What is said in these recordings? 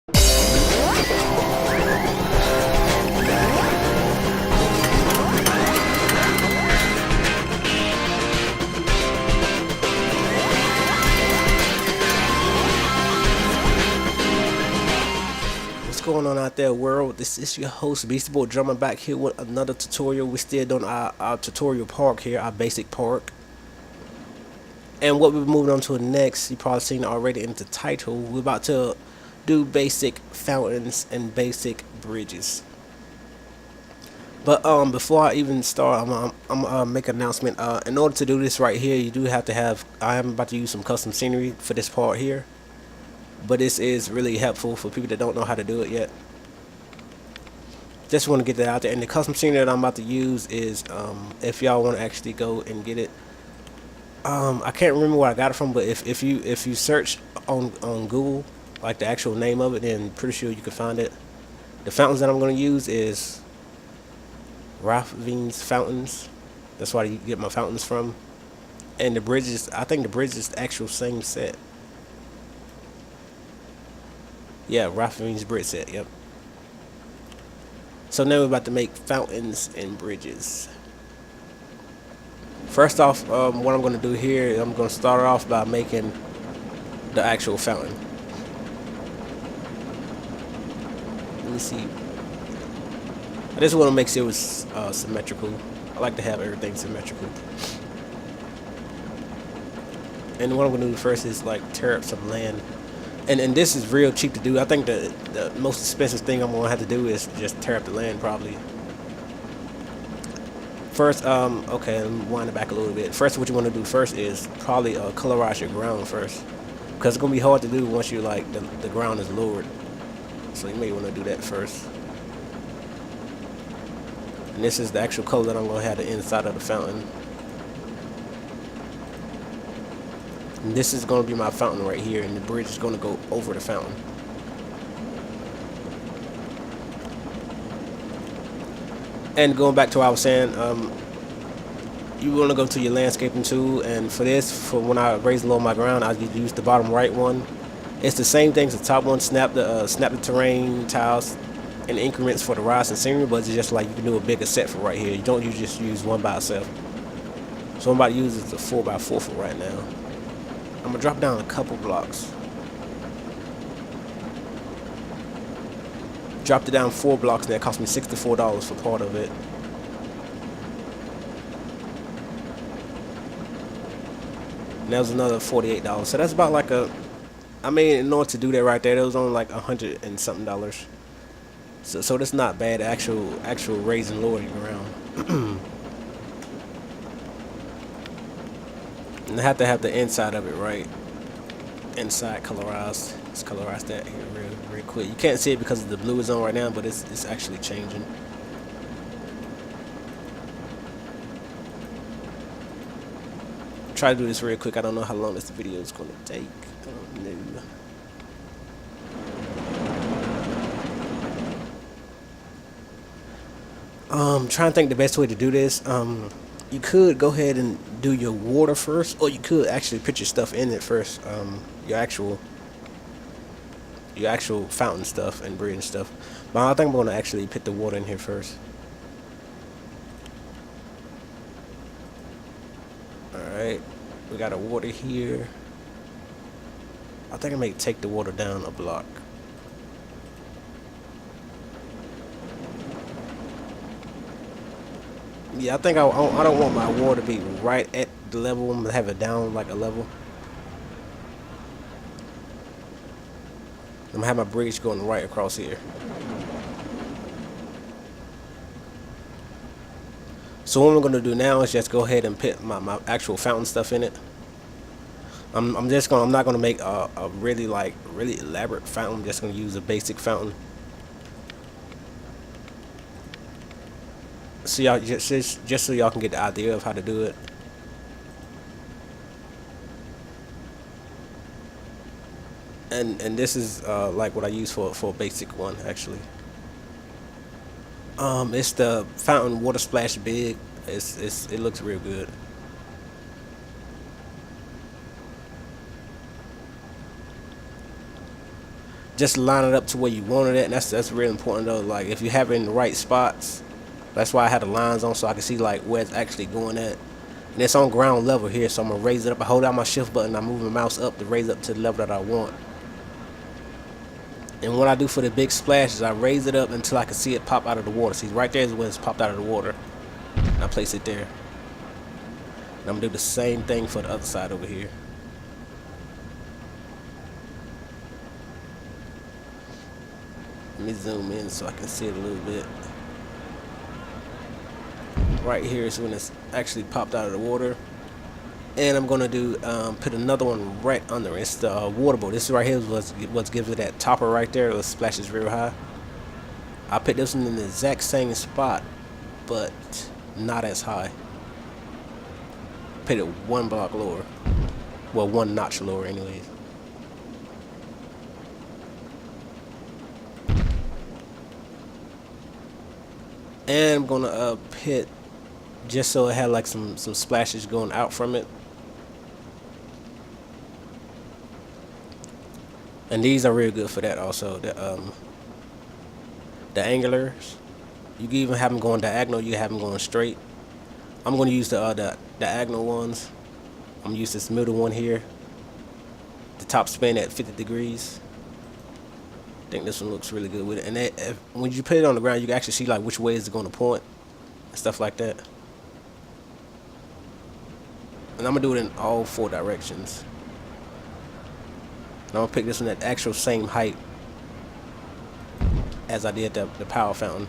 What's going on out there, world? This is your host Beastie Boy Drummer back here with another tutorial. We're still doing our tutorial park here, our basic park. And what we're moving on to next, you probably seen it already in the title. We're about to do basic fountains and basic bridges. But before I even start, I'm gonna make an announcement. In order to do this right here, you do have to have. I am about to use some custom scenery for this part here, but this is really helpful for people that don't know how to do it yet. Just want to get that out there. And the custom scenery that I'm about to use is, if y'all want to actually go and get it, I can't remember where I got it from, but if you search on Google, like the actual name of it, then pretty sure you can find it. The fountains that I'm going to use is Raffines fountains. That's where you get my fountains from. And the bridges, I think the bridge is the actual same set. Yeah, Raffines bridge set. Yep. So now we're about to make fountains and bridges. First off, what I'm going to do here, I'm going to start off by making the actual fountain. Let me see. I just want to make sure it's symmetrical. I like to have everything symmetrical. And what I'm going to do first is like tear up some land. And this is real cheap to do. I think the most expensive thing I'm going to have to do is just tear up the land probably. First, okay, let me wind it back a little bit. First, what you want to do first is probably colorize your ground first. Because it's going to be hard to do once you like the ground is lowered. So you may want to do that first. And this is the actual color that I'm going to have the inside of the fountain. And this is going to be my fountain right here, and the bridge is going to go over the fountain. And going back to what I was saying, you want to go to your landscaping tool, and for this, for when I raise low my ground, I use the bottom right one. It's the same thing as the top one. Snap the terrain tiles in increments for the rise and scenery, but it's just like you can do a bigger set for right here. You don't just use one by itself. So I'm about to use the 4x4 for right now. I'm gonna drop down a couple blocks. Dropped it down 4 blocks, and that cost me $64 for part of it. And that was another $48. So that's about like I mean, in order to do that right there, that was only like $100 and something dollars. So that's not bad. Actual raising lowering ground. And I have to have the inside of it right. Inside colorized. Let's colorize that here real quick. You can't see it because the blue is on right now, but it's actually changing. Try to do this real quick. I don't know how long this video is going to take. Oh, no. Trying to think the best way to do this. You could go ahead and do your water first, or you could actually put your stuff in it first. Your actual fountain stuff and bridge and stuff. But I think I'm going to actually put the water in here first. Alright, we got a water here. I think I may take the water down a block. Yeah, I think I don't want my water to be right at the level. I'm going to have it down like a level. I'm going to have my bridge going right across here. So what I'm going to do now is just go ahead and put my actual fountain stuff in it. I'm not going to make a really elaborate fountain. I'm just going to use a basic fountain. So y'all just so y'all can get the idea of how to do it. And this is like what I use for a basic one actually. It's the fountain water splash big. It looks real good. Just line it up to where you wanted it, and that's really important though. Like if you have it in the right spots, that's why I had the lines on so I can see like where it's actually going at. And it's on ground level here, so I'm gonna raise it up. I hold down my shift button, I move my mouse up to raise it up to the level that I want. And what I do for the big splash is I raise it up until I can see it pop out of the water. See, right there is when it's popped out of the water. And I place it there. And I'm gonna do the same thing for the other side over here. Let me zoom in so I can see it a little bit. Right here is when it's actually popped out of the water. And I'm gonna do put another one right under it. It's the water bowl. This right here is what gives it that topper right there. It splashes real high. I put this one in the exact same spot, but not as high. Put it one block lower. Well, one notch lower anyways. And I'm gonna hit just so it had like some splashes going out from it. And these are real good for that also. The angulars, you can even have them going diagonal. You can have them going straight. I'm gonna use the diagonal ones. I'm gonna use this middle one here. The top spin at 50 degrees. I think this one looks really good with it. And when you put it on the ground, you can actually see like which way is it going to point and stuff like that. And I'm gonna do it in all 4 directions. And I'm gonna pick this one at the actual same height as I did the power fountain.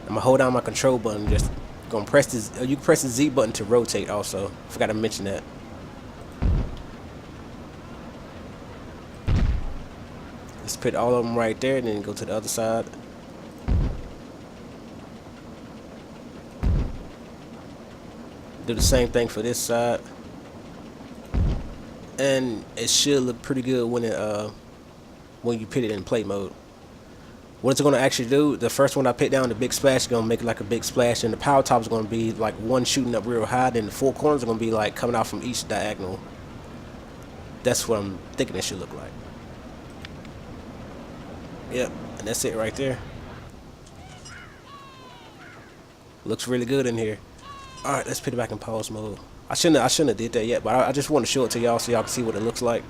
I'm gonna hold down my control button. Just gonna press this. You can press the Z button to rotate. Also, forgot to mention that. Let's put all of them right there, and then go to the other side. Do the same thing for this side, and it should look pretty good when you put it in play mode. What it's gonna actually do, the first one I put down, the big splash, is gonna make it like a big splash, and the power top is gonna be like one shooting up real high, then the 4 corners are gonna be like coming out from each diagonal. That's what I'm thinking it should look like. Yep, and that's it right there. Looks really good in here. All right, let's put it back in pause mode. I shouldn't have did that yet, but I just want to show it to y'all so y'all can see what it looks like.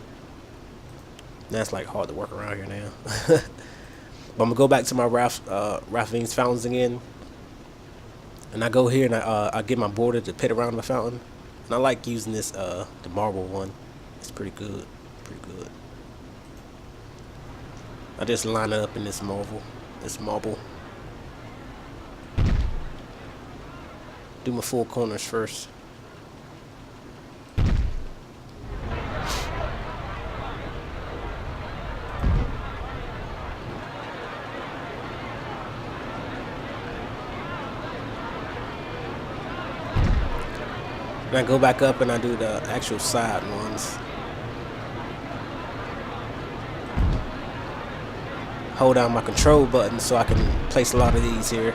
That's like hard to work around here now. But I'm gonna go back to my Ralph Fiennes fountains again, and I go here and I get my border to pit around the fountain, and I like using this the marble one. It's pretty good, pretty good. I just line it up in this marble. Do my 4 corners first. Then I go back up and I do the actual side ones. Hold down my control button so I can place a lot of these here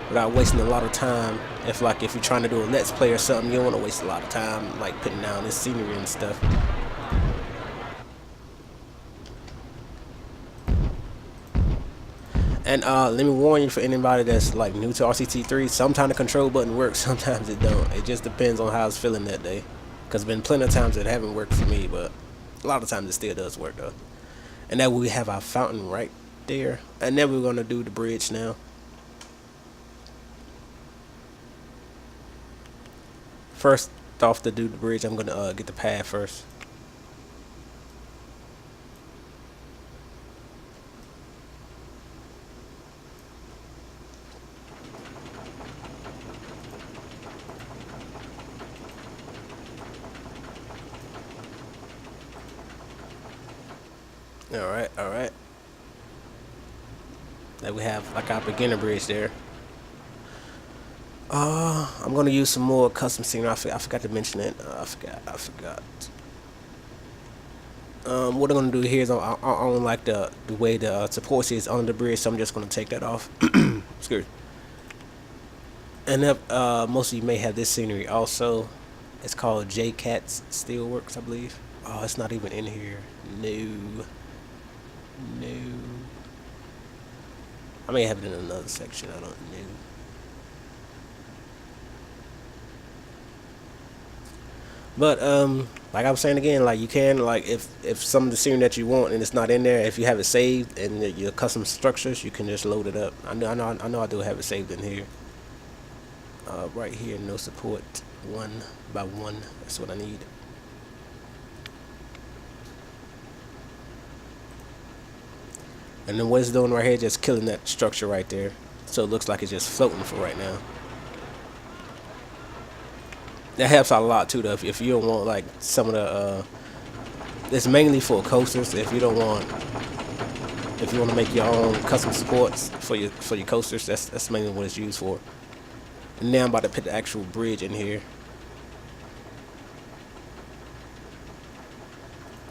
without wasting a lot of time. If you're trying to do a let's play or something, you don't want to waste a lot of time like putting down this scenery and stuff. And let me warn you, for anybody that's like new to RCT 3, sometimes the control button works, sometimes it don't. It just depends on how I was feeling that day. Because been plenty of times it haven't worked for me, but a lot of times it still does work though. And now we have our fountain right there. And then we're gonna do the bridge now. First off, to do the bridge, I'm gonna get the pad first. All right. Then we have like our beginner bridge there. I'm gonna use some more custom scenery. I forgot to mention it. I forgot. What I'm gonna do here is I don't like the way the support is on the bridge, so I'm just gonna take that off. Excuse me. And most of you may have this scenery also. It's called J Cat's Steelworks, I believe. Oh, it's not even in here. No. No. I may have it in another section. I don't know. But like I was saying again, like you can like if some of the scenery that you want and it's not in there, if you have it saved and your custom structures, you can just load it up. I do have it saved in here. Right here, no support, 1 by 1. That's what I need. And then what it's doing right here, just killing that structure right there, so it looks like it's just floating for right now. That helps out a lot too, though. If you don't want like some of the, it's mainly for coasters. If you don't want, if you want to make your own custom supports for your coasters, that's mainly what it's used for. And now I'm about to put the actual bridge in here.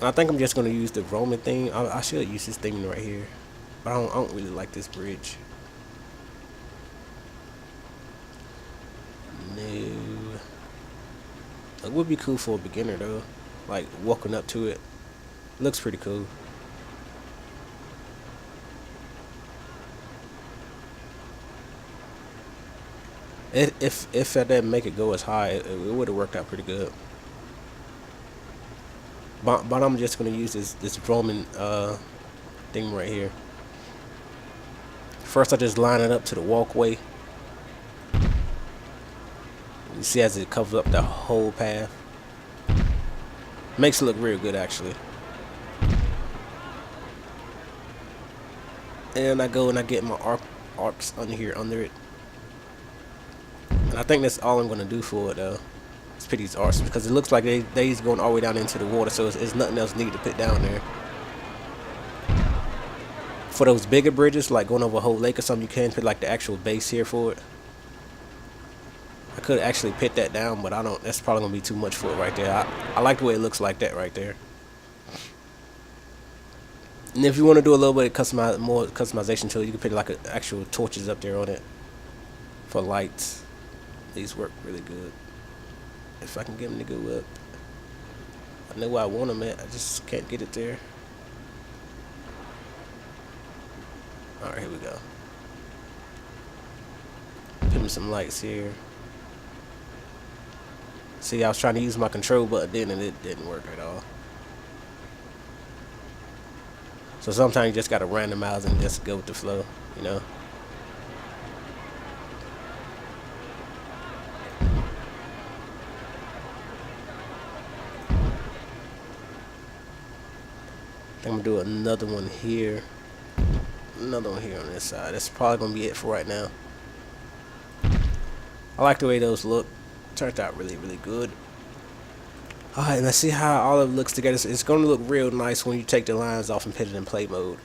I think I'm just gonna use the Roman thing. I should use this thing right here, but I don't really like this bridge. No. It would be cool for a beginner though, like walking up to it. Looks pretty cool. If I didn't make it go as high, it would have worked out pretty good. But I'm just gonna use this Roman thing right here. First, I just line it up to the walkway. You see as it covers up the whole path. Makes it look real good actually. And I go and I get my arcs under it. And I think that's all I'm gonna do for it though. Is put these arcs because it looks like they's going all the way down into the water, so it's nothing else needed to put down there. For those bigger bridges, like going over a whole lake or something, you can put like the actual base here for it. I could actually put that down, but I don't. That's probably gonna be too much for it right there. I like the way it looks like that right there. And if you want to do a little bit of more customization to it, you can put like actual torches up there on it for lights. These work really good. If I can get them to go up, I know where I want them at. I just can't get it there. All right, here we go. Put me some lights here. See, I was trying to use my control button then and it didn't work at all. So sometimes you just gotta randomize and just go with the flow, you know. I think I'm gonna do another one here. Another one here on this side. That's probably gonna be it for right now. I like the way those look. Turned out really, really good. Alright, let's see how all of it looks together. It's gonna look real nice when you take the lines off and put it in play mode.